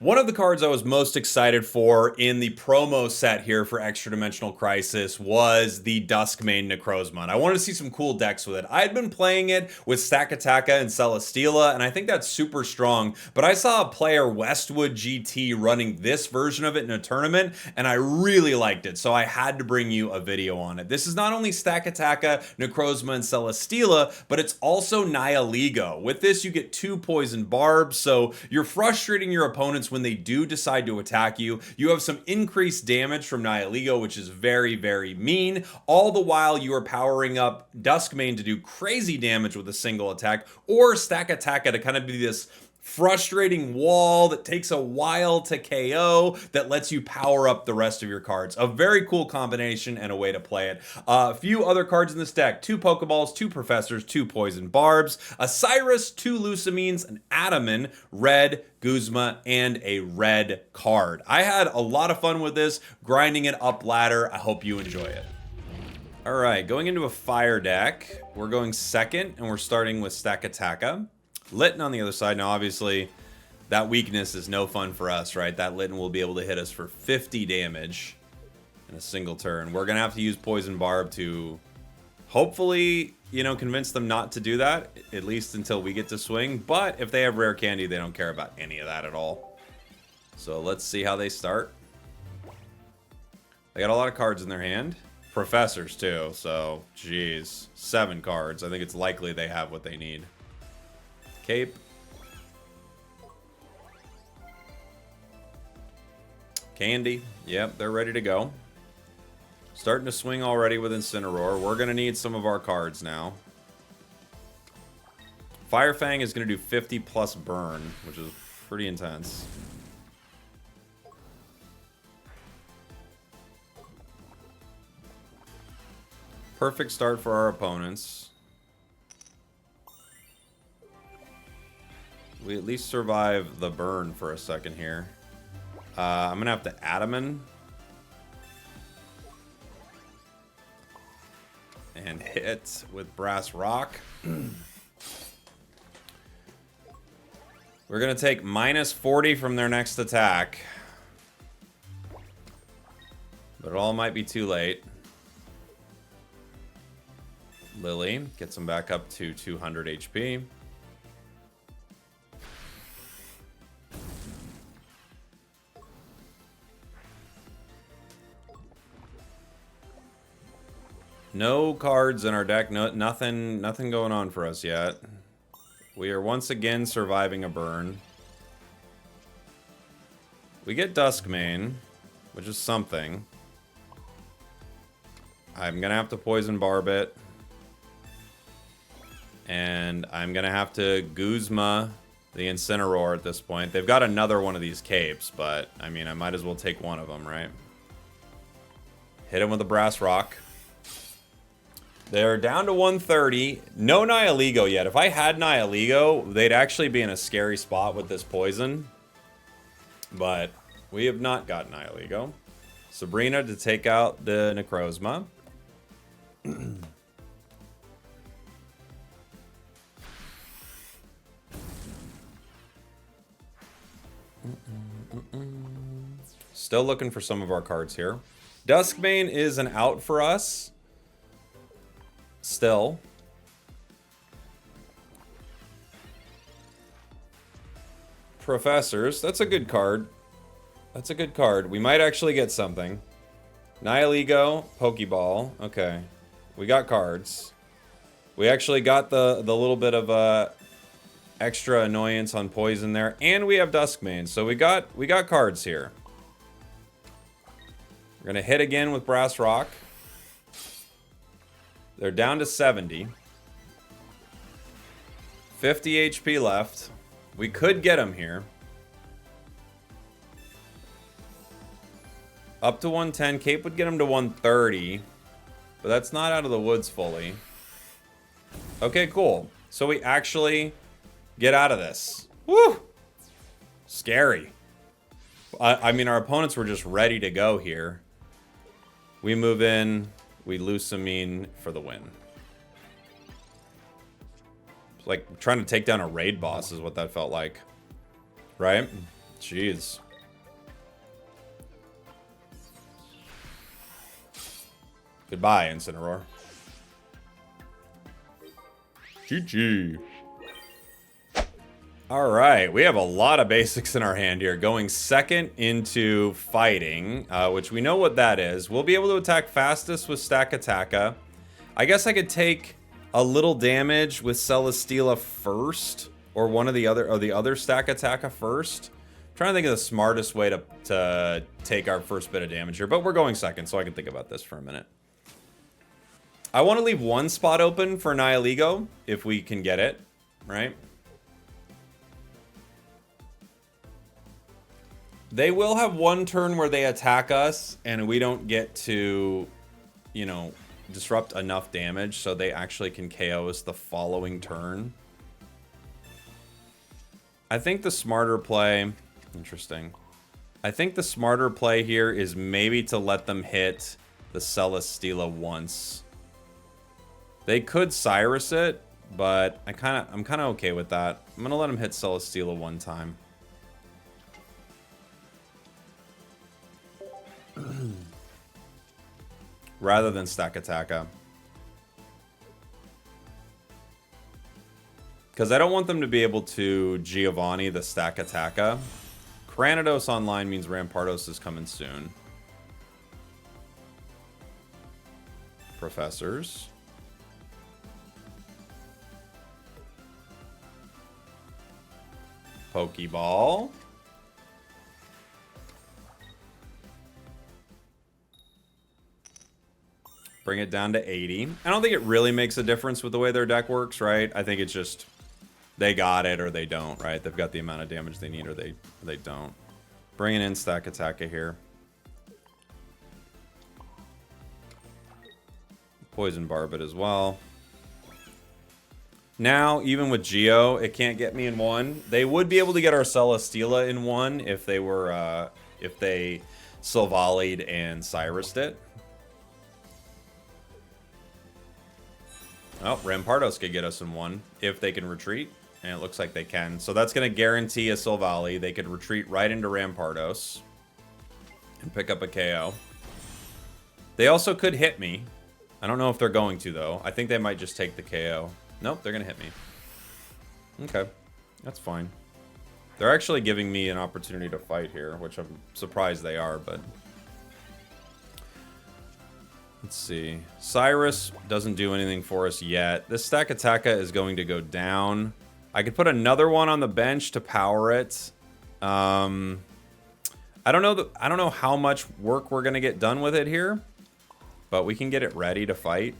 One of the cards I was most excited for in the promo set here for Extra Dimensional Crisis was the Dusk main Necrozma. And I wanted to see some cool decks with it. I had been playing it with Stakataka and Celesteela, and I think that's super strong. But I saw a player, Westwood GT, running this version of it in a tournament, and I really liked it. So I had to bring you a video on it. This is not only Stakataka, Necrozma, and Celesteela, but it's also Nihilego. With this, you get 2 poison barbs, so you're frustrating your opponents when they do decide to attack you. You have some increased damage from Nihilego, which is very, very mean. All the while you are powering up Duskmane to do crazy damage with a single attack, or Stakataka to kind of be this frustrating wall that takes a while to KO that lets you power up the rest of your cards. A very cool combination and a way to play it. A few other cards in this deck: 2 Pokeballs, 2 Professors, 2 Poison Barbs, a Cyrus, 2 Lucamines, an Adaman, red, Guzma, and a red card. I had a lot of fun with this, grinding it up ladder. I hope you enjoy it. All right, going into a fire deck, we're going second, and we're starting with Stakataka. Litten on the other side. Now, obviously, that weakness is no fun for us, right? That Litten will be able to hit us for 50 damage in a single turn. We're going to have to use Poison Barb to hopefully, convince them not to do that, at least until we get to swing. But if they have Rare Candy, they don't care about any of that at all. So let's see how they start. They got a lot of cards in their hand. Professors, too. So, geez. 7 cards. I think it's likely they have what they need. Cape. Candy. Yep, they're ready to go. Starting to swing already with Incineroar. We're going to need some of our cards now. Firefang is going to do 50 plus burn, which is pretty intense. Perfect start for our opponents. We at least survive the burn for a second here. I'm going to have to Adaman. And hit with Brass Rock. We're going to take minus 40 from their next attack. But it all might be too late. Lily gets him back up to 200 HP. No cards in our deck. Nothing going on for us yet. We are once again surviving a burn. We get Duskmane, which is something. I'm going to have to Poison Barb it. And I'm going to have to Guzma the Incineroar at this point. They've got another one of these capes, but, I mean, I might as well take one of them, right? Hit him with a Brass Rock. They're down to 130. No Nihilego yet. If I had Nihilego, they'd actually be in a scary spot with this poison. But we have not got Nihilego. Sabrina to take out the Necrozma. Still looking for some of our cards here. Duskmane is an out for us. Still. Professors. That's a good card. That's a good card. We might actually get something. Nihilego, Pokeball. Okay. We got cards. We actually got the little bit of extra annoyance on poison there. And we have Duskmane. So we got cards here. We're going to hit again with Brass Rock. They're down to 70. 50 HP left. We could get them here. Up to 110. Cape would get him to 130. But that's not out of the woods fully. Okay, cool. So we actually get out of this. Woo! Scary. I mean, our opponents were just ready to go here. We move in. We Lucamine for the win. It's like trying to take down a raid boss is what that felt like. Right? Jeez. Goodbye, Incineroar. GG. All right, we have a lot of basics in our hand here. Going second into fighting, which we know what that is. We'll be able to attack fastest with Stakataka. I guess I could take a little damage with Celesteela first, or one of the other, or the other Stakataka first. I'm trying to think of the smartest way to take our first bit of damage here, but we're going second, so I can think about this for a minute. I want to leave one spot open for Nihilego, if we can get it, right? They will have one turn where they attack us, and we don't get to, you know, disrupt enough damage so they actually can KO us the following turn. I think the smarter play... Interesting. I think the smarter play here is maybe to let them hit the Celesteela once. They could Cyrus it, but I'm kind of okay with that. I'm gonna let him hit Celesteela one time. Rather than Stakataka. Because I don't want them to be able to Giovanni the Stakataka. Cranidos online means Rampardos is coming soon. Professors. Pokeball. Bring it down to 80. I don't think it really makes a difference with the way their deck works, right? I think it's just they got it or they don't, right? They've got the amount of damage they need or they don't. Bringing in Stakataka here. Poison Barb it as well. Now, even with Geo, it can't get me in one. They would be able to get our Celesteela in one if they were, if they Silvali'd and Cyrus'd it. Oh, Rampardos could get us in one if they can retreat, and it looks like they can. So that's going to guarantee a Silvally. They could retreat right into Rampardos and pick up a KO. They also could hit me. I don't know if they're going to, though. I think they might just take the KO. Nope, they're going to hit me. Okay, that's fine. They're actually giving me an opportunity to fight here, which I'm surprised they are, but... Let's see. Cyrus doesn't do anything for us yet. This Stakataka is going to go down. I could put another one on the bench to power it. I don't know how much work we're going to get done with it here, but we can get it ready to fight.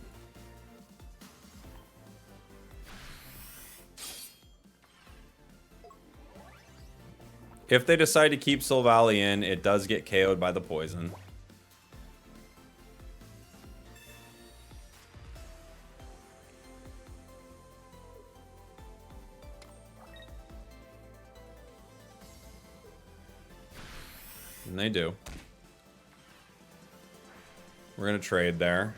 If they decide to keep Silvally in, it does get KO'd by the poison. And they do. We're going to trade there.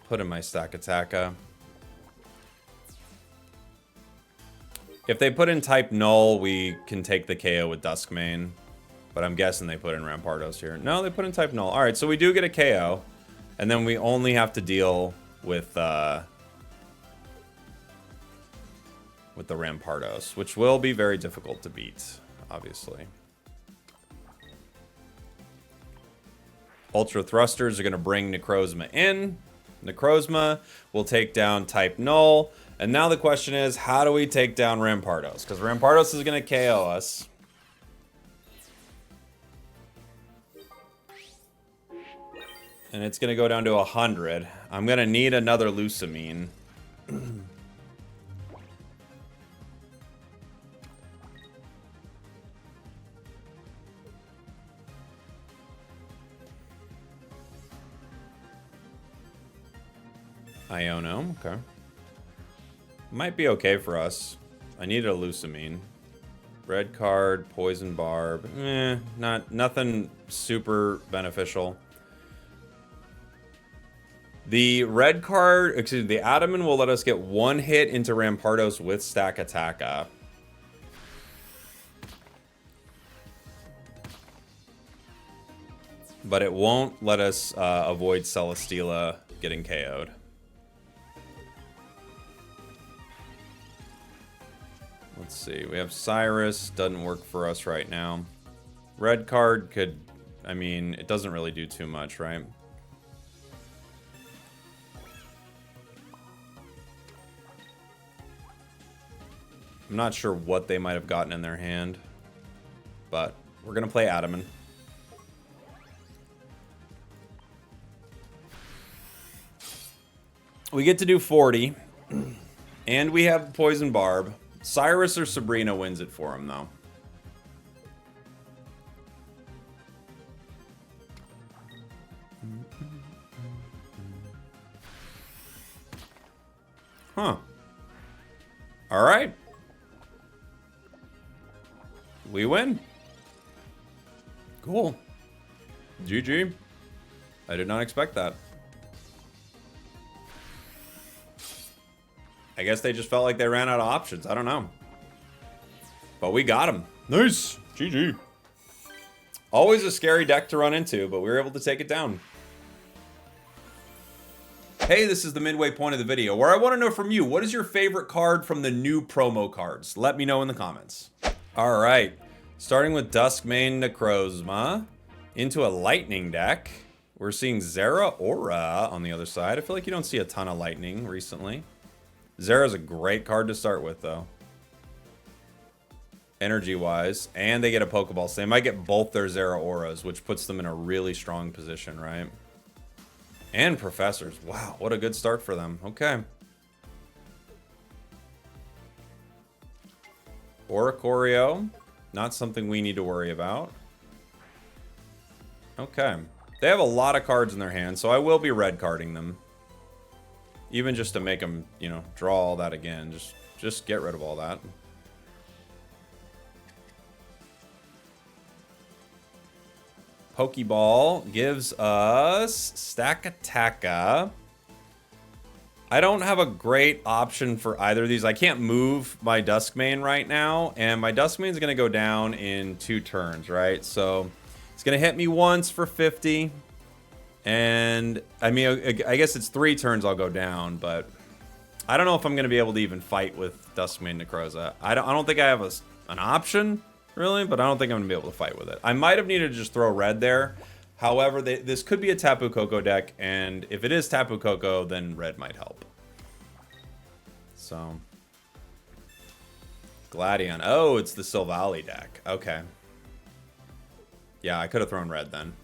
Put in my Stakataka. If they put in type null, we can take the KO with Dusk main. But I'm guessing they put in Rampardos here. No, they put in type null. Alright, so we do get a KO. And then we only have to deal with the Rampardos, which will be very difficult to beat, obviously. Ultra Thrusters are going to bring Necrozma in. Necrozma will take down type null. And now the question is, how do we take down Rampardos? Because Rampardos is going to KO us. And it's going to go down to 100. I'm going to need another Lusamine. Iono, okay. Might be okay for us. I need a Lusamine. Red card, Poison Barb. Nothing super beneficial. The red card, excuse me, the Adamant will let us get one hit into Rampardos with Stack Attacka. But it won't let us avoid Celesteela getting KO'd. Let's see, we have Cyrus, doesn't work for us right now. Red card could, I mean, it doesn't really do too much, right? I'm not sure what they might have gotten in their hand, but we're going to play Adamant. We get to do 40, and we have Poison Barb. Cyrus or Sabrina wins it for him, though. Huh. All right. We win. Cool. GG. I did not expect that. I guess they just felt like they ran out of options. I don't know. But we got him. Nice. GG. Always a scary deck to run into, but we were able to take it down. Hey, this is the midway point of the video, where I want to know from you, what is your favorite card from the new promo cards? Let me know in the comments. All right. Starting with Dusk main Necrozma into a Lightning deck. We're seeing Zera Aura on the other side. I feel like you don't see a ton of Lightning recently. Zera's a great card to start with, though. Energy-wise. And they get a Pokeball. So they might get both their Zera Auras, which puts them in a really strong position, right? And Professors. Wow, what a good start for them. Okay. Oricorio. Not something we need to worry about. Okay. They have a lot of cards in their hand, so I will be red carding them. Even just to make them, you know, draw all that again. Just get rid of all that. Pokeball gives us Stack Attacka. I don't have a great option for either of these. I can't move my Dusk main right now, and my Dusk main is going to go down in 2 turns, right? So it's going to hit me once for 50. And, I mean, I guess it's 3 turns I'll go down, but I don't know if I'm going to be able to even fight with Duskmane Necrozma. I don't think I have an option, really, but I don't think I'm going to be able to fight with it. I might have needed to just throw red there. However, this could be a Tapu Koko deck, and if it is Tapu Koko, then red might help. So, Gladion. Oh, it's the Silvally deck. Okay. Yeah, I could have thrown red then.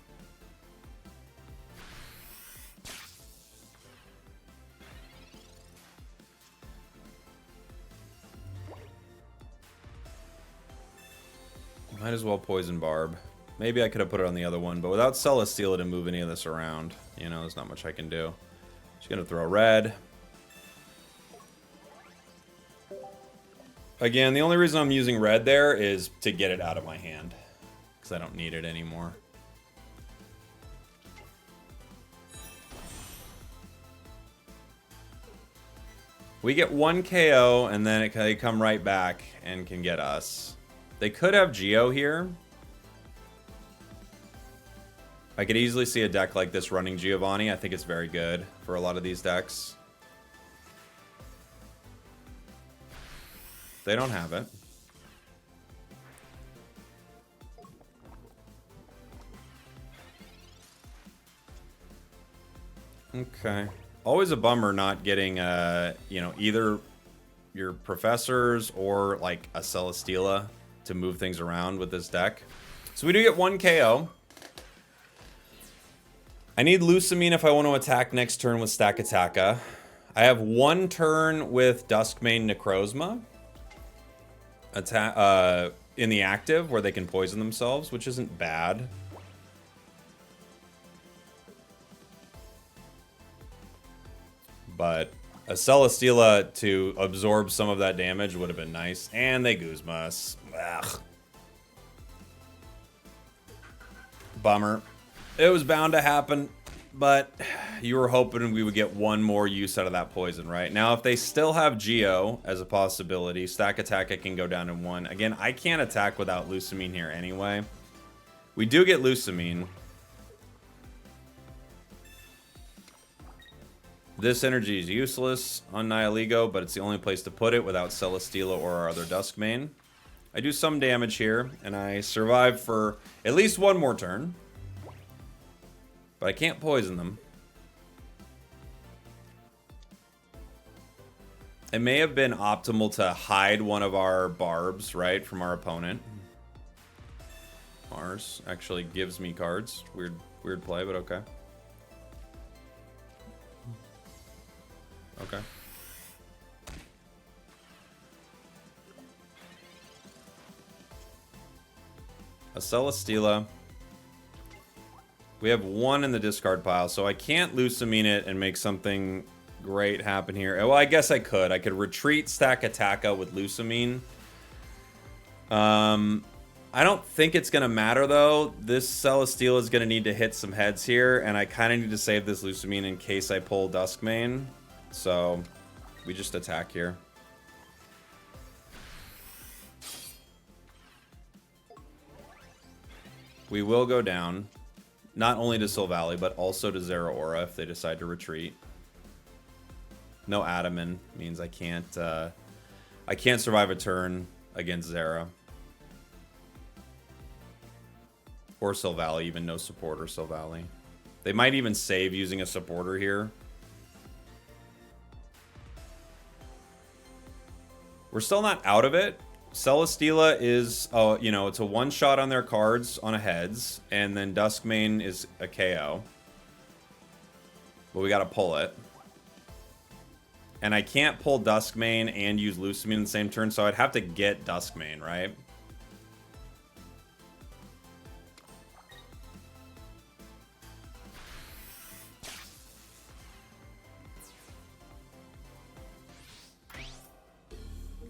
Might as well Poison Barb. Maybe I could have put it on the other one, but without Celesteela to move any of this around, you know, there's not much I can do. Just gonna throw red. Again, the only reason I'm using red there is to get it out of my hand, because I don't need it anymore. We get 1 KO, and then they come right back and can get us. They could have Geo here. I could easily see a deck like this running Giovanni. I think it's very good for a lot of these decks. They don't have it. Okay. Always a bummer not getting, you know, either your Professors or like a Celesteela to move things around with this deck. So we do get 1 KO. I need Lusamine if I want to attack next turn with Stack Attacka. I have 1 turn with Duskmane Necrozma. In the active, where they can poison themselves, which isn't bad. But a Celesteela to absorb some of that damage would have been nice. And they Guzma us. Ugh. Bummer. It was bound to happen. But you were hoping we would get one more use out of that poison, right? Now, if they still have Geo as a possibility, Stack Attack I can go down to 1. Again, I can't attack without Lucamine here anyway. We do get Lucamine. This energy is useless on Nihilego, but it's the only place to put it without Celesteela or our other Dusk main. I do some damage here, and I survive for at least one more turn. But I can't poison them. It may have been optimal to hide one of our barbs, right, from our opponent. Mars actually gives me cards. Weird play, but okay. Okay. A Celesteela. We have 1 in the discard pile, so I can't Lucamine it and make something great happen here. Well, I guess I could. I could retreat Stack Attacka with Lucamine. I don't think it's going to matter, though. This Celesteela is going to need to hit some heads here, and I kind of need to save this Lucamine in case I pull Duskmane. So, we just attack here. We will go down. Not only to Silvally, but also to Zeraora if they decide to retreat. No Adaman means I can't survive a turn against Zera. Or Silvally, even no supporter Silvally. They might even save using a supporter here. We're still not out of it. Celesteela is, you know, it's a one-shot on their cards on a heads, and then Duskmane is a KO. But we gotta pull it. And I can't pull Duskmane and use Lucamine in the same turn, so I'd have to get Duskmane, right?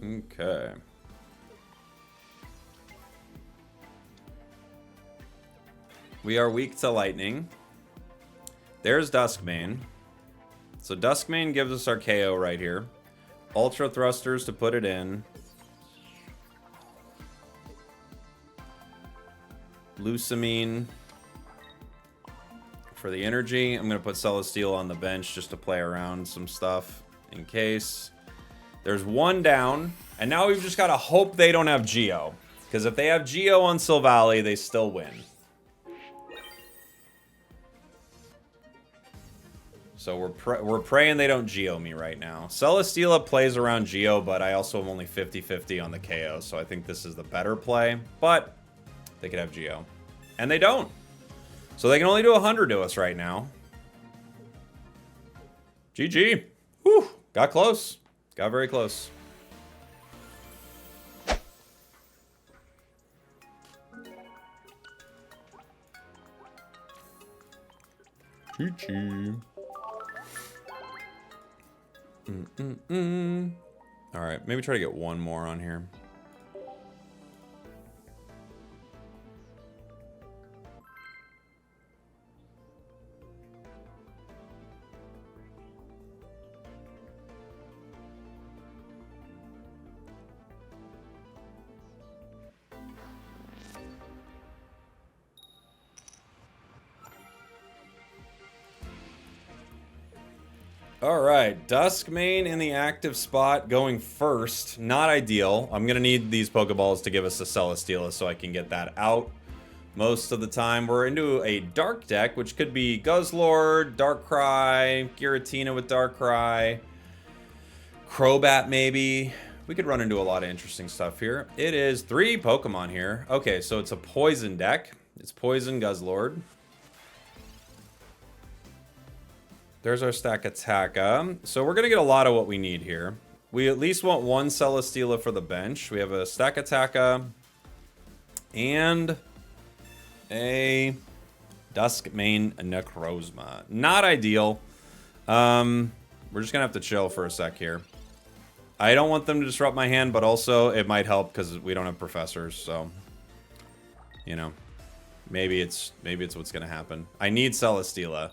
Okay. We are weak to lightning. There's Duskmane. So Duskmane gives us our KO right here. Ultra Thrusters to put it in. Lucamine for the energy. I'm going to put Celesteela on the bench just to play around some stuff in case. There's 1 down. And now we've just got to hope they don't have Geo. Because if they have Geo on Silvally, they still win. So we're praying they don't Geo me right now. Celesteela plays around Geo, but I also am only 50-50 on the KO, so I think this is the better play. But they could have Geo. And they don't. So they can only do 100 to us right now. GG. Whew. Got close. Got very close. GG. All right, maybe try to get one more on here. Alright, Duskmane in the active spot going first. Not ideal. I'm going to need these Pokeballs to give us a Celesteela so I can get that out. Most of the time we're into a Dark deck, which could be Guzzlord, Darkrai, Giratina with Darkrai, Crobat maybe. We could run into a lot of interesting stuff here. It is 3 Pokemon here. Okay, so it's a Poison deck. It's Poison Guzzlord. There's our Stack Attacka. So we're going to get a lot of what we need here. We at least want 1 Celesteela for the bench. We have a Stack Attacka and a Duskmane Necrozma. Not ideal. We're just going to have to chill for a sec here. I don't want them to disrupt my hand, but also it might help because we don't have professors, so you know, maybe it's what's going to happen. I need Celesteela.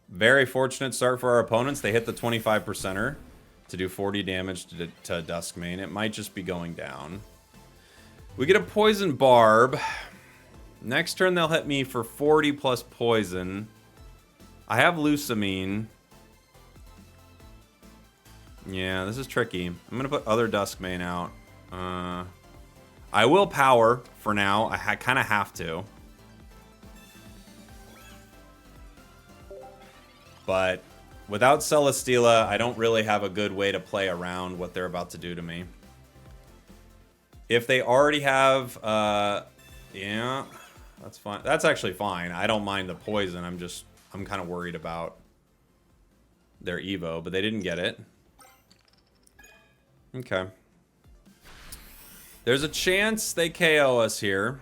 Very fortunate start for our opponents. They hit the 25%er to do 40 damage to Dusk main. It might just be going down. We get a poison barb. Next turn they'll hit me for 40 plus poison. I have Lucamine. Yeah, this is tricky. I'm gonna put other Dusk main out. I will power for now. I kind of have to. But without Celesteela, I don't really have a good way to play around what they're about to do to me. If they already have, yeah, that's fine. That's actually fine. I don't mind the poison. I'm kind of worried about their Evo, but they didn't get it. Okay. There's a chance they KO us here.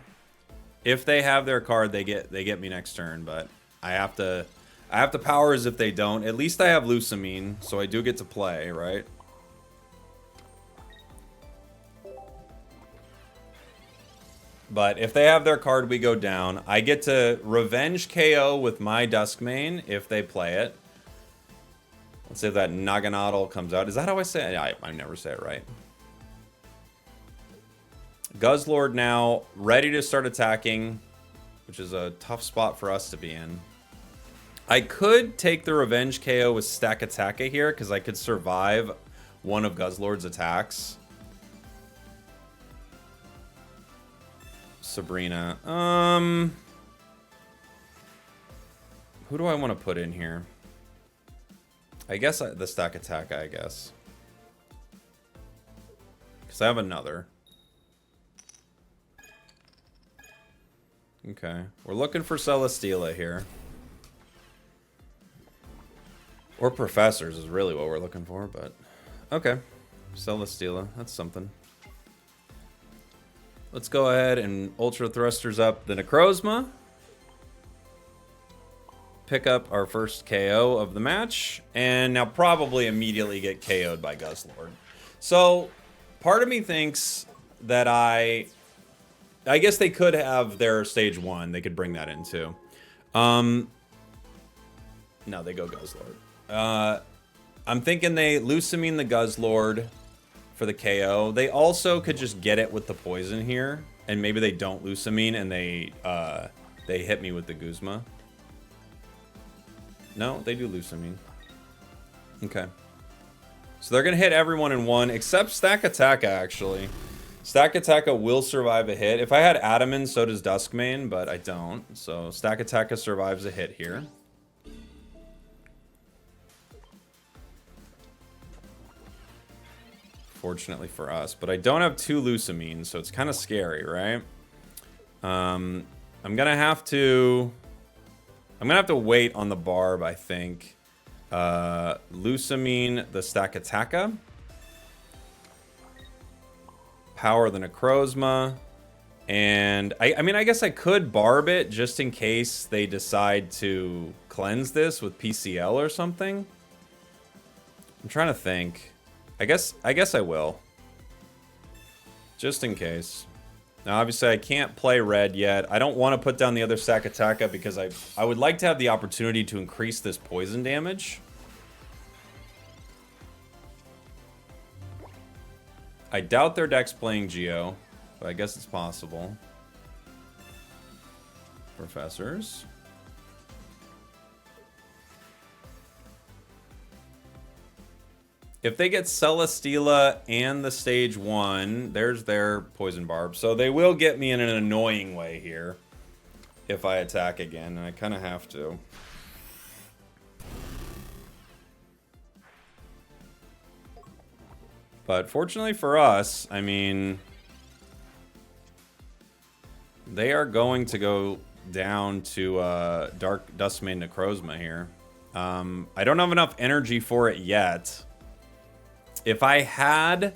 If they have their card, they get me next turn, but I have to power as if they don't. At least I have Lucamine, so I do get to play, right? But if they have their card, we go down. I get to revenge KO with my Dusk main if they play it. Let's say that Naganadal comes out. Is that how I say it? I never say it right. Guzzlord now ready to start attacking, which is a tough spot for us to be in. I could take the revenge KO with Stakataka here because I could survive one of Guzzlord's attacks. Sabrina. Who do I want to put in here? I guess the Stakataka, I guess. Because I have another. Okay. We're looking for Celesteela here. Or Professors is really what we're looking for, but... Okay. Celesteela. That's something. Let's go ahead and Ultra Thrusters up the Necrozma. Pick up our first KO of the match. And now probably immediately get KO'd by Guzzlord. So, part of me thinks that I guess they could have their stage 1. They could bring that in too. No, they go Guzzlord. I'm thinking they Lucamine the Guzzlord for the KO. They also could just get it with the poison here. And maybe they don't Lucamine and they hit me with the Guzma. No, they do Lucamine. Okay. So they're going to hit everyone in one, except Stakataka, actually. Stakataka will survive a hit. If I had Adamant, so does Duskmane, but I don't. So Stakataka survives a hit here. Fortunately for us. But I don't have 2 Lucamines, so it's kind of scary, right? I'm going to have to wait on the Barb, I think. Lucamine the Stakataka. Power the Necrozma. And I mean, I guess I could Barb it just in case they decide to cleanse this with PCL or something. I'm trying to think. I guess I will. Just in case. Now, obviously, I can't play red yet. I don't want to put down the other Stakataka because I would like to have the opportunity to increase this poison damage. I doubt their deck's playing Geo, but I guess it's possible. Professors. If they get Celesteela and the stage 1, there's their Poison Barb. So they will get me in an annoying way here if I attack again, and I kind of have to. But fortunately for us, I mean, they are going to go down to Duskmane Necrozma here. I don't have enough energy for it yet. If I had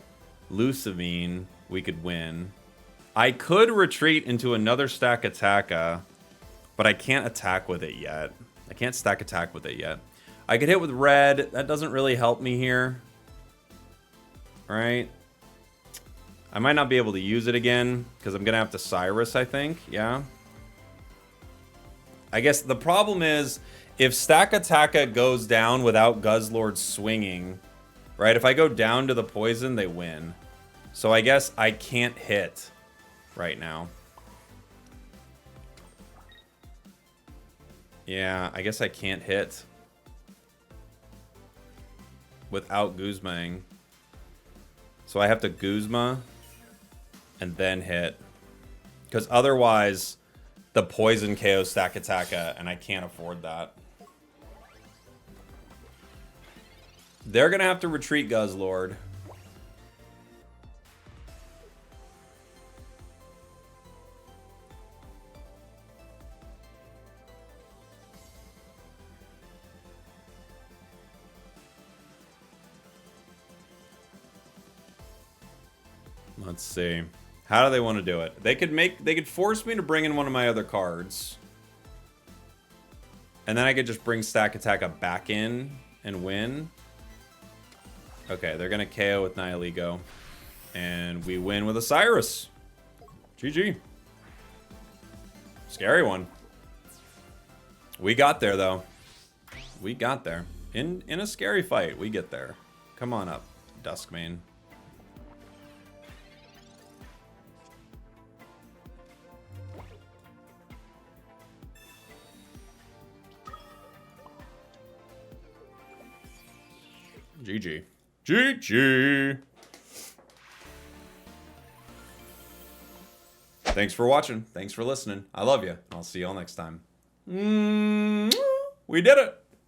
Lucamine, we could win. I could retreat into another Stakataka, but I can't attack with it yet. I can't stack attack with it yet. I could hit with red. That doesn't really help me here. Right? I might not be able to use it again because I'm going to have to Cyrus, I think. Yeah. I guess the problem is If Stakataka goes down without Guzzlord swinging, right? If I go down to the poison, they win. So I guess I can't hit right now. Yeah, I guess I can't hit without Guzmaing. So I have to Guzma and then hit. Because otherwise, the poison KO Stakataka, and I can't afford that. They're going to have to retreat Guzzlord. Let's see. How do they want to do it? They could force me to bring in one of my other cards. And then I could just bring Stakataka back in and win. Okay, they're going to KO with Nihilego. And we win with Osiris. GG. Scary one. We got there, though. We got there. In a scary fight, we get there. Come on up, Dusk main. GG. GG. Thanks for watching. Thanks for listening. I love you. I'll see y'all next time. We did it.